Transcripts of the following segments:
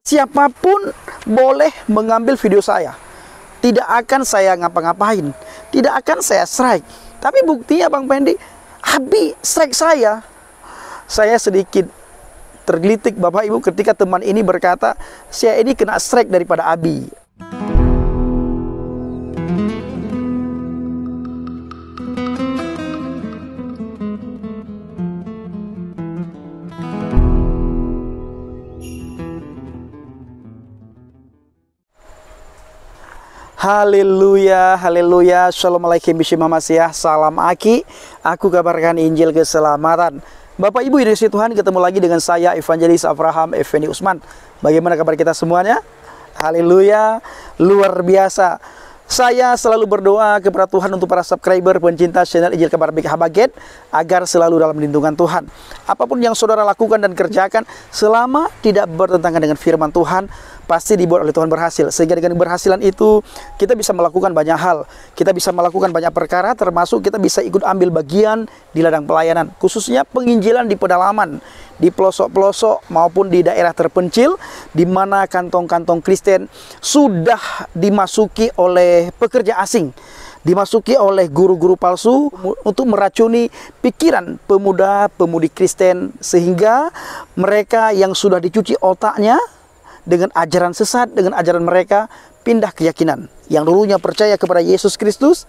Siapapun boleh mengambil video saya. Tidak akan saya ngapa-ngapain. Tidak akan saya strike. Tapi buktinya Bang Pendi, Abi strike saya. Saya sedikit tergelitik Bapak Ibu ketika teman ini berkata, saya ini kena strike daripada Abi. Haleluya, haleluya, Assalamualaikum bismillahirrahmanirrahim. Salam Aki, aku kabarkan Injil keselamatan. Bapak Ibu di Tuhan, ketemu lagi dengan saya Evangelis Abraham Effendi Usman. Bagaimana kabar kita semuanya? Haleluya, luar biasa. Saya selalu berdoa kepada Tuhan untuk para subscriber pencinta channel Injil Kabar Baik Habaget agar selalu dalam lindungan Tuhan. Apapun yang saudara lakukan dan kerjakan selama tidak bertentangan dengan firman Tuhan, pasti dibuat oleh Tuhan berhasil. Sehingga dengan keberhasilan itu kita bisa melakukan banyak hal. Kita bisa melakukan banyak perkara, termasuk kita bisa ikut ambil bagian di ladang pelayanan. Khususnya penginjilan di pedalaman, di pelosok-pelosok maupun di daerah terpencil, di mana kantong-kantong Kristen sudah dimasuki oleh pekerja asing, dimasuki oleh guru-guru palsu untuk meracuni pikiran pemuda-pemudi Kristen, sehingga mereka yang sudah dicuci otaknya dengan ajaran sesat, dengan ajaran mereka, pindah keyakinan. Yang dulunya percaya kepada Yesus Kristus,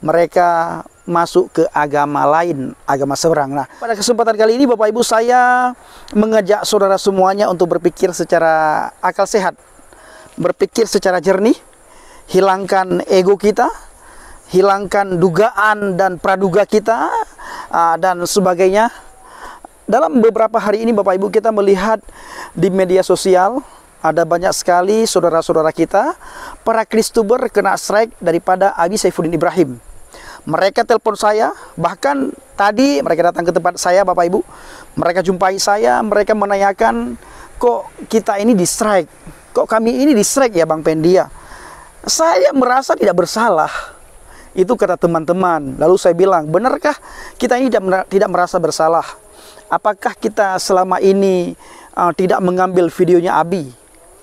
mereka masuk ke agama lain, agama seberang. Nah, pada kesempatan kali ini Bapak Ibu, saya mengajak saudara semuanya untuk berpikir secara akal sehat, berpikir secara jernih, hilangkan ego kita, hilangkan dugaan dan praduga kita, dan sebagainya. Dalam beberapa hari ini Bapak Ibu, kita melihat di media sosial ada banyak sekali saudara-saudara kita, para Kristuber kena strike daripada Abi Saifuddin Ibrahim. Mereka telepon saya, bahkan tadi mereka datang ke tempat saya Bapak Ibu. Mereka jumpai saya, mereka menanyakan, kok kita ini di strike? Kok kami ini di strike ya Bang Pendia? Saya merasa tidak bersalah. Itu kata teman-teman. Lalu saya bilang, benarkah kita ini tidak merasa bersalah? Apakah kita selama ini tidak mengambil videonya Abi?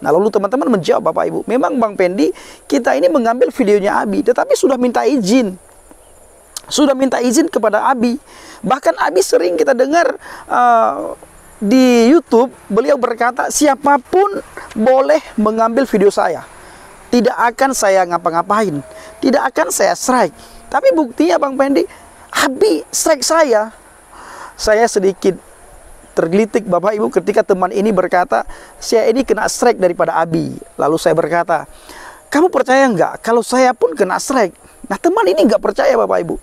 Nah, lalu teman-teman menjawab Bapak Ibu, memang Bang Pendi, kita ini mengambil videonya Abi, tetapi sudah minta izin. Sudah minta izin kepada Abi. Bahkan Abi sering kita dengar di YouTube, beliau berkata, siapapun boleh mengambil video saya. Tidak akan saya ngapa-ngapain. Tidak akan saya strike. Tapi buktinya Bang Pendi, Abi strike saya. Saya sedikit tergelitik Bapak Ibu ketika teman ini berkata, saya ini kena strike daripada Abi. Lalu saya berkata, kamu percaya nggak kalau saya pun kena strike? Nah, teman ini nggak percaya Bapak Ibu.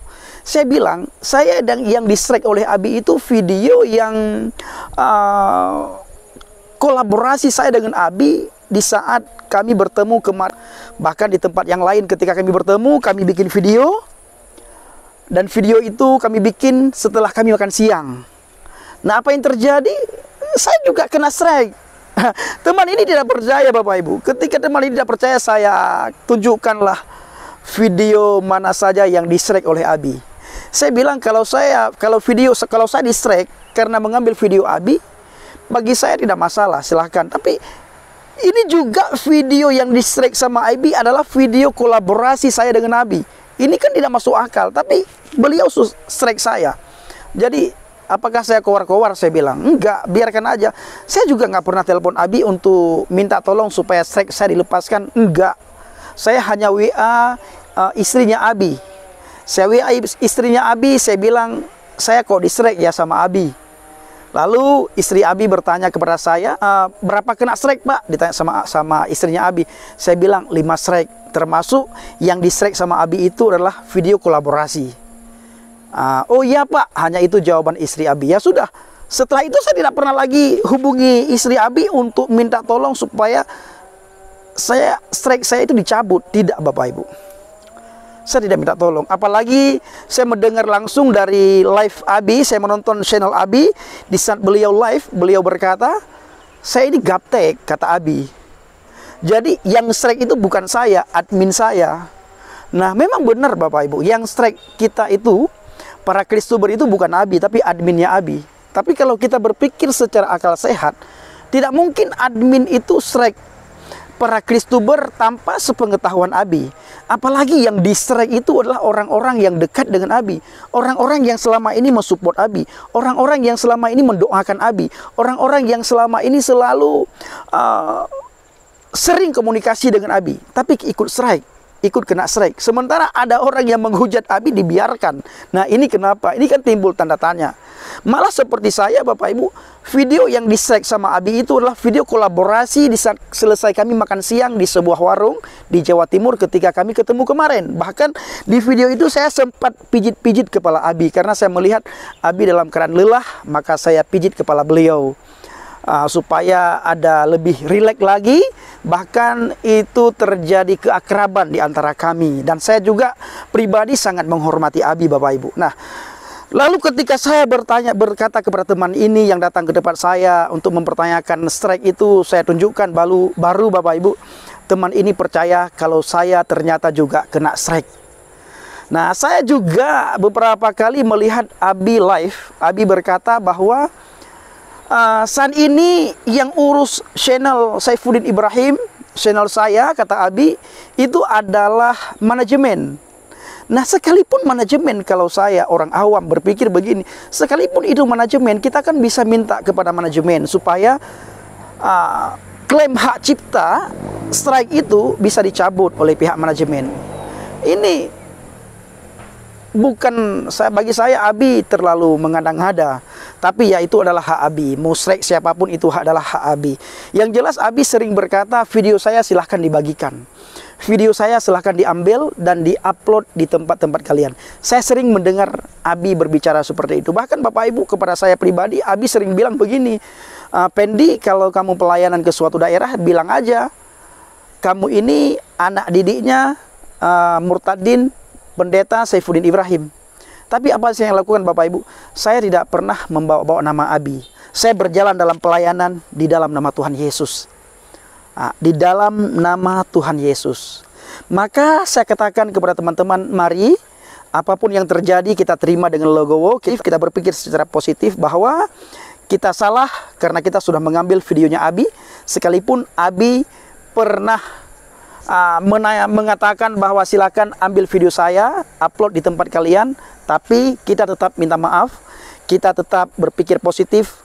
Saya bilang, saya yang di strike oleh Abi itu video yang kolaborasi saya dengan Abi di saat kami bertemu kemarin. Bahkan di tempat yang lain ketika kami bertemu, kami bikin video. Dan video itu kami bikin setelah kami makan siang. Nah, apa yang terjadi? Saya juga kena strike. Teman ini tidak percaya Bapak Ibu. Ketika teman ini tidak percaya, saya tunjukkanlah video mana saja yang di strike oleh Abi. Saya bilang kalau saya di strike karena mengambil video Abi, bagi saya tidak masalah, silahkan. Tapi ini juga video yang di strike sama Abi adalah video kolaborasi saya dengan Abi. Ini kan tidak masuk akal, tapi beliau strike saya. Jadi apakah saya kowar-kowar? Saya bilang, enggak, biarkan aja. Saya juga nggak pernah telepon Abi untuk minta tolong supaya strike saya dilepaskan. Enggak. Saya hanya WA istrinya Abi. Saya WA istrinya Abi, saya bilang, saya kok di strike ya sama Abi. Lalu istri Abi bertanya kepada saya, berapa kena strike Pak? Ditanya sama istrinya Abi. Saya bilang 5 strike. Termasuk yang di strike sama Abi itu adalah video kolaborasi. Oh iya Pak, hanya itu jawaban istri Abi. Ya sudah, setelah itu saya tidak pernah lagi hubungi istri Abi untuk minta tolong supaya strike saya itu dicabut. Tidak Bapak Ibu, saya tidak minta tolong. Apalagi saya mendengar langsung dari live Abi, saya menonton channel Abi. Di saat beliau live, beliau berkata, saya ini gaptek, kata Abi. Jadi yang strike itu bukan saya, admin saya. Nah, memang benar Bapak Ibu, yang strike kita itu, para Kristuber itu bukan Abi, tapi adminnya Abi. Tapi kalau kita berpikir secara akal sehat, Tidak mungkin admin itu strike para Kristuber tanpa sepengetahuan Abi. Apalagi yang di strike itu adalah orang-orang yang dekat dengan Abi, orang-orang yang selama ini mensupport Abi, orang-orang yang selama ini mendoakan Abi, orang-orang yang selama ini selalu sering komunikasi dengan Abi, tapi ikut strike, ikut kena strike. Sementara ada orang yang menghujat Abi dibiarkan. Nah, ini kenapa? Ini kan timbul tanda tanya. Malah seperti saya, Bapak Ibu, video yang di-strike sama Abi itu adalah video kolaborasi di saat selesai kami makan siang di sebuah warung di Jawa Timur ketika kami ketemu kemarin. Bahkan di video itu saya sempat pijit-pijit kepala Abi karena saya melihat Abi dalam keadaan lelah, maka saya pijit kepala beliau. Supaya ada lebih rileks lagi. Bahkan itu terjadi keakraban di antara kami. Dan saya juga pribadi sangat menghormati Abi, Bapak Ibu. Nah, lalu ketika saya berkata kepada teman ini yang datang ke depan saya untuk mempertanyakan strike itu, saya tunjukkan baru Bapak Ibu, teman ini percaya kalau saya ternyata juga kena strike. Nah, saya juga beberapa kali melihat Abi live. Abi berkata bahwa saat ini yang urus channel Saifuddin Ibrahim, channel saya, kata Abi, itu adalah manajemen. Nah, sekalipun manajemen, kalau saya orang awam berpikir begini, sekalipun itu manajemen, kita kan bisa minta kepada manajemen supaya klaim hak cipta strike itu bisa dicabut oleh pihak manajemen. Ini bukan, bagi saya Abi terlalu mengada-ngada. Tapi ya itu adalah hak Abi. Mau strike siapapun itu adalah hak Abi. Yang jelas Abi sering berkata, video saya silahkan dibagikan. Video saya silahkan diambil dan diupload di tempat-tempat kalian. Saya sering mendengar Abi berbicara seperti itu. Bahkan Bapak Ibu, kepada saya pribadi, Abi sering bilang begini, Pendi, kalau kamu pelayanan ke suatu daerah, bilang aja, kamu ini anak didiknya Murtadin Pendeta Saifuddin Ibrahim. Tapi apa yang saya lakukan, Bapak Ibu? Saya tidak pernah membawa-bawa nama Abi. Saya berjalan dalam pelayanan di dalam nama Tuhan Yesus. Di dalam nama Tuhan Yesus. Maka saya katakan kepada teman-teman, mari apapun yang terjadi kita terima dengan legowo. Kita berpikir secara positif bahwa kita salah karena kita sudah mengambil videonya Abi. Sekalipun Abi pernah mengatakan bahwa silakan ambil video saya, upload di tempat kalian, tapi kita tetap minta maaf, kita tetap berpikir positif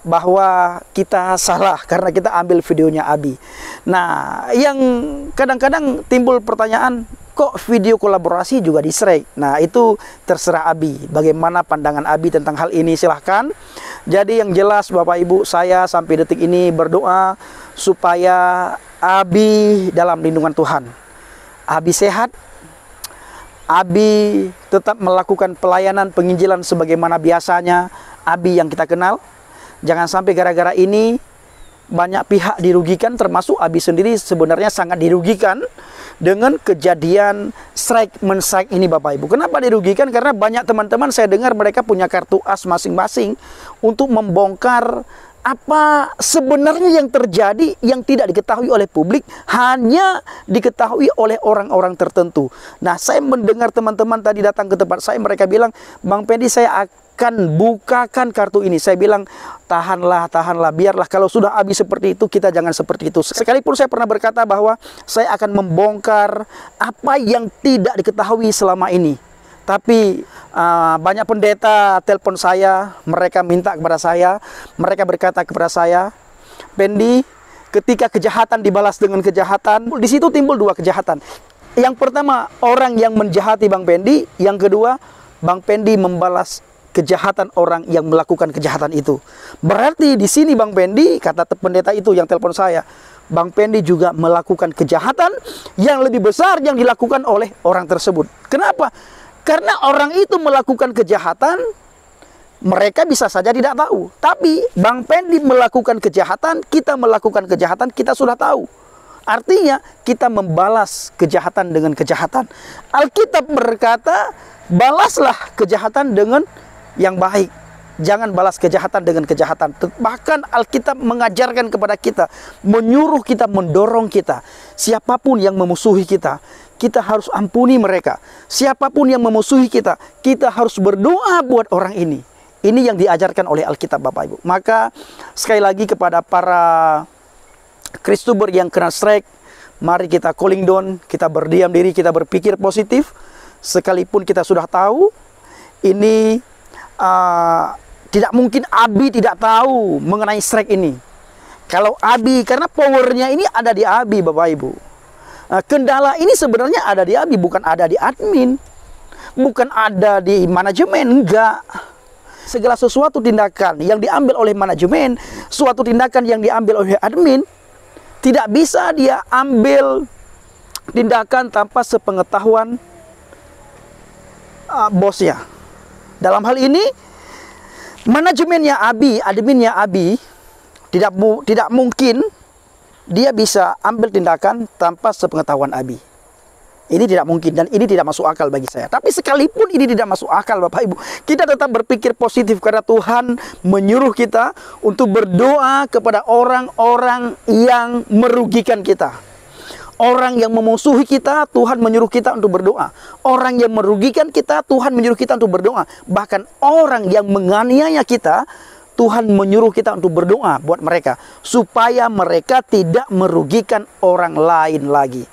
bahwa kita salah karena kita ambil videonya Abi. Nah, yang kadang-kadang timbul pertanyaan, kok video kolaborasi juga di-strike? Nah, itu terserah Abi. Bagaimana pandangan Abi tentang hal ini, silahkan. Jadi yang jelas Bapak Ibu, saya sampai detik ini berdoa supaya Abi dalam lindungan Tuhan. Abi sehat, Abi tetap melakukan pelayanan penginjilan sebagaimana biasanya Abi yang kita kenal. Jangan sampai gara-gara ini banyak pihak dirugikan, termasuk Abi sendiri sebenarnya sangat dirugikan dengan kejadian strike-men-strike ini, Bapak Ibu. Kenapa dirugikan? Karena banyak teman-teman saya dengar mereka punya kartu as masing-masing untuk membongkar apa sebenarnya yang terjadi yang tidak diketahui oleh publik, hanya diketahui oleh orang-orang tertentu. Nah, saya mendengar teman-teman tadi datang ke tempat saya, mereka bilang, Bang Pendi, saya akan bukakan kartu ini. Saya bilang, tahanlah, biarlah kalau sudah Abi seperti itu, kita jangan seperti itu. Sekalipun saya pernah berkata bahwa saya akan membongkar apa yang tidak diketahui selama ini. Tapi banyak pendeta telepon saya, mereka minta kepada saya, mereka berkata kepada saya, Pendi, ketika kejahatan dibalas dengan kejahatan, di situ timbul dua kejahatan. Yang pertama, orang yang menjahati Bang Pendi, yang kedua, Bang Pendi membalas kejahatan orang yang melakukan kejahatan itu. Berarti di sini Bang Pendi, kata pendeta itu yang telepon saya, Bang Pendi juga melakukan kejahatan yang lebih besar yang dilakukan oleh orang tersebut. Kenapa? Karena orang itu melakukan kejahatan, mereka bisa saja tidak tahu. Tapi Bang Pendi melakukan kejahatan, kita melakukan kejahatan, kita sudah tahu. Artinya kita membalas kejahatan dengan kejahatan. Alkitab berkata, balaslah kejahatan dengan yang baik. Jangan balas kejahatan dengan kejahatan. Bahkan Alkitab mengajarkan kepada kita, menyuruh kita, mendorong kita. Siapapun yang memusuhi kita, kita harus ampuni mereka. Siapapun yang memusuhi kita, kita harus berdoa buat orang ini. Ini yang diajarkan oleh Alkitab Bapak Ibu. Maka sekali lagi kepada para Kristuber yang kena strike, mari kita cooling down, kita berdiam diri, kita berpikir positif. Sekalipun kita sudah tahu, ini tidak mungkin Abi tidak tahu mengenai strike ini. Kalau Abi, karena powernya ini ada di Abi Bapak Ibu. Kendala ini sebenarnya ada di Abi, bukan ada di admin. Bukan ada di manajemen, enggak. Segala sesuatu tindakan yang diambil oleh manajemen, suatu tindakan yang diambil oleh admin, tidak bisa dia ambil tindakan tanpa sepengetahuan bosnya. Dalam hal ini, manajemennya Abi, adminnya Abi, tidak mungkin dia bisa ambil tindakan tanpa sepengetahuan Abi. Ini tidak mungkin dan ini tidak masuk akal bagi saya. Tapi sekalipun ini tidak masuk akal Bapak Ibu, kita tetap berpikir positif karena Tuhan menyuruh kita untuk berdoa kepada orang-orang yang merugikan kita. Orang yang memusuhi kita, Tuhan menyuruh kita untuk berdoa. Orang yang merugikan kita, Tuhan menyuruh kita untuk berdoa. Bahkan orang yang menganiaya kita, Tuhan menyuruh kita untuk berdoa buat mereka, supaya mereka tidak merugikan orang lain lagi.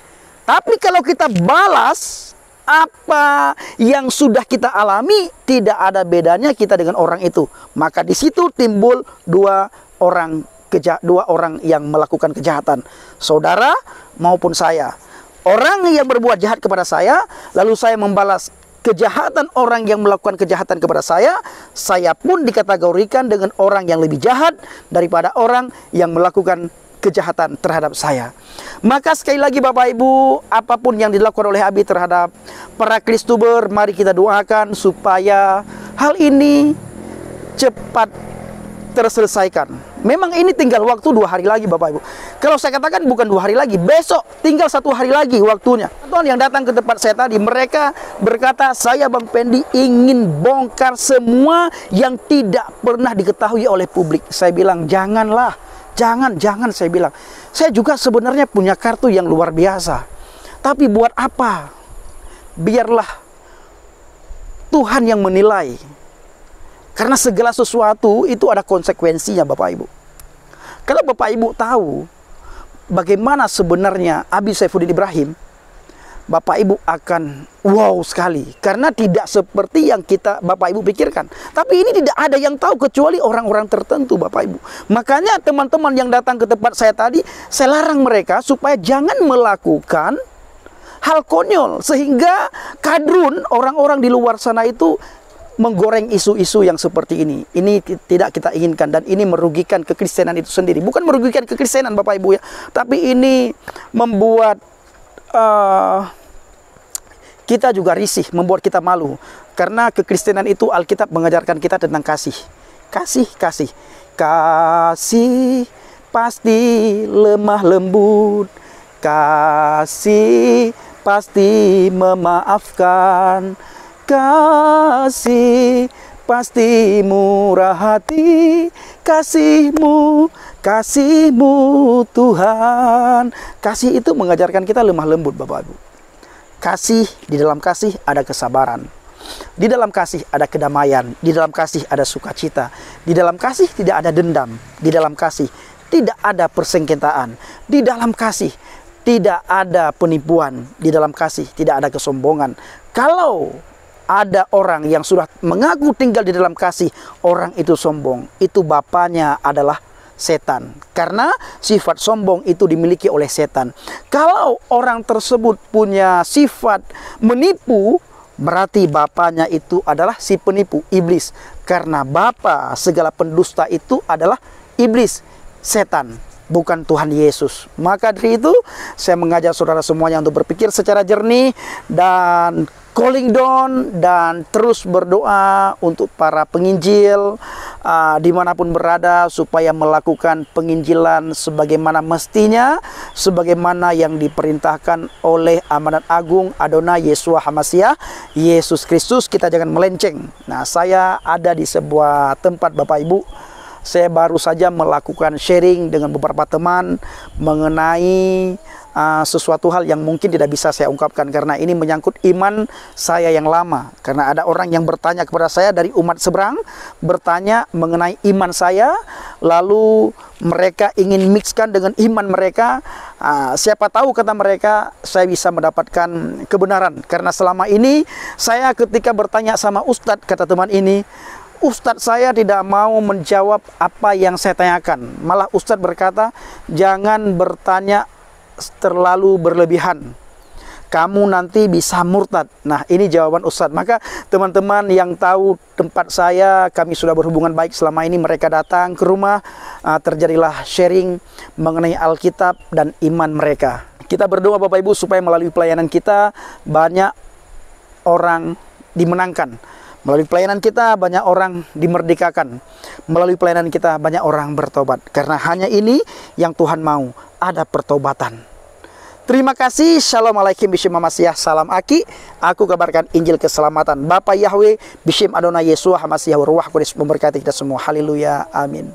Tapi kalau kita balas apa yang sudah kita alami, tidak ada bedanya kita dengan orang itu. Maka di situ timbul dua orang yang melakukan kejahatan, saudara maupun saya. Orang yang berbuat jahat kepada saya, lalu saya membalas kejahatan orang yang melakukan kejahatan kepada saya pun dikategorikan dengan orang yang lebih jahat daripada orang yang melakukan kejahatan terhadap saya. Maka sekali lagi Bapak Ibu, apapun yang dilakukan oleh Abi terhadap para Kristuber, mari kita doakan supaya hal ini cepat terselesaikan. Memang ini tinggal waktu 2 hari lagi Bapak Ibu. Kalau saya katakan bukan 2 hari lagi, besok tinggal 1 hari lagi waktunya. Tuhan yang datang ke tempat saya tadi, mereka berkata, saya Bang Pendi ingin bongkar semua yang tidak pernah diketahui oleh publik. Saya bilang janganlah, jangan saya bilang. Saya juga sebenarnya punya kartu yang luar biasa. Tapi buat apa? Biarlah Tuhan yang menilai. Karena segala sesuatu itu ada konsekuensinya Bapak Ibu. Kalau Bapak Ibu tahu bagaimana sebenarnya Abi Saifuddin Ibrahim, Bapak Ibu akan wow sekali. Karena tidak seperti yang Bapak Ibu pikirkan. Tapi ini tidak ada yang tahu kecuali orang-orang tertentu Bapak Ibu. Makanya teman-teman yang datang ke tempat saya tadi, saya larang mereka supaya jangan melakukan hal konyol. Sehingga kadrun, orang-orang di luar sana itu menggoreng isu-isu yang seperti ini. Ini tidak kita inginkan dan ini merugikan kekristenan itu sendiri. Bukan merugikan kekristenan Bapak Ibu ya, tapi ini membuat kita juga risih, membuat kita malu. Karena kekristenan itu Alkitab mengajarkan kita tentang kasih. Kasih pasti lemah lembut. Kasih pasti memaafkan. Kasih pasti murah hati, kasihmu Tuhan. Kasih itu mengajarkan kita lemah lembut Bapak Ibu. Kasih, di dalam kasih ada kesabaran. Di dalam kasih ada kedamaian. Di dalam kasih ada sukacita. Di dalam kasih tidak ada dendam. Di dalam kasih tidak ada persengketaan. Di dalam kasih tidak ada penipuan. Di dalam kasih tidak ada kesombongan. Kalau ada orang yang sudah mengaku tinggal di dalam kasih, orang itu sombong, itu bapaknya adalah setan. Karena sifat sombong itu dimiliki oleh setan. Kalau orang tersebut punya sifat menipu, berarti bapaknya itu adalah si penipu, iblis. Karena bapa segala pendusta itu adalah iblis, setan, bukan Tuhan Yesus. Maka dari itu saya mengajak saudara semuanya untuk berpikir secara jernih dan calling down, dan terus berdoa untuk para penginjil dimanapun berada, supaya melakukan penginjilan sebagaimana mestinya, sebagaimana yang diperintahkan oleh amanat agung Adonai Yeshua HaMashiach, Yesus Kristus. Kita jangan melenceng. Nah, saya ada di sebuah tempat Bapak Ibu, saya baru saja melakukan sharing dengan beberapa teman mengenai sesuatu hal yang mungkin tidak bisa saya ungkapkan karena ini menyangkut iman saya yang lama. Karena ada orang yang bertanya kepada saya dari umat seberang, bertanya mengenai iman saya, lalu mereka ingin mixkan dengan iman mereka. Siapa tahu, kata mereka, saya bisa mendapatkan kebenaran. Karena selama ini saya ketika bertanya sama ustadz, kata teman ini, ustadz saya tidak mau menjawab apa yang saya tanyakan. Malah ustadz berkata, jangan bertanya terlalu berlebihan, kamu nanti bisa murtad. Nah, ini jawaban ustadz. Maka teman-teman yang tahu tempat saya, kami sudah berhubungan baik selama ini, mereka datang ke rumah, terjadilah sharing mengenai Alkitab dan iman mereka. Kita berdoa Bapak Ibu supaya melalui pelayanan kita banyak orang dimenangkan. Melalui pelayanan kita banyak orang dimerdekakan. Melalui pelayanan kita banyak orang bertobat. Karena hanya ini yang Tuhan mau, ada pertobatan. Terima kasih. Shalom alaikum bishim Hamasiah. Salam Aki. Aku kabarkan Injil keselamatan. Bapak Yahweh bishim Adonai Yesua Hamasiah Ruah Kudus memberkati kita semua. Haleluya. Amin.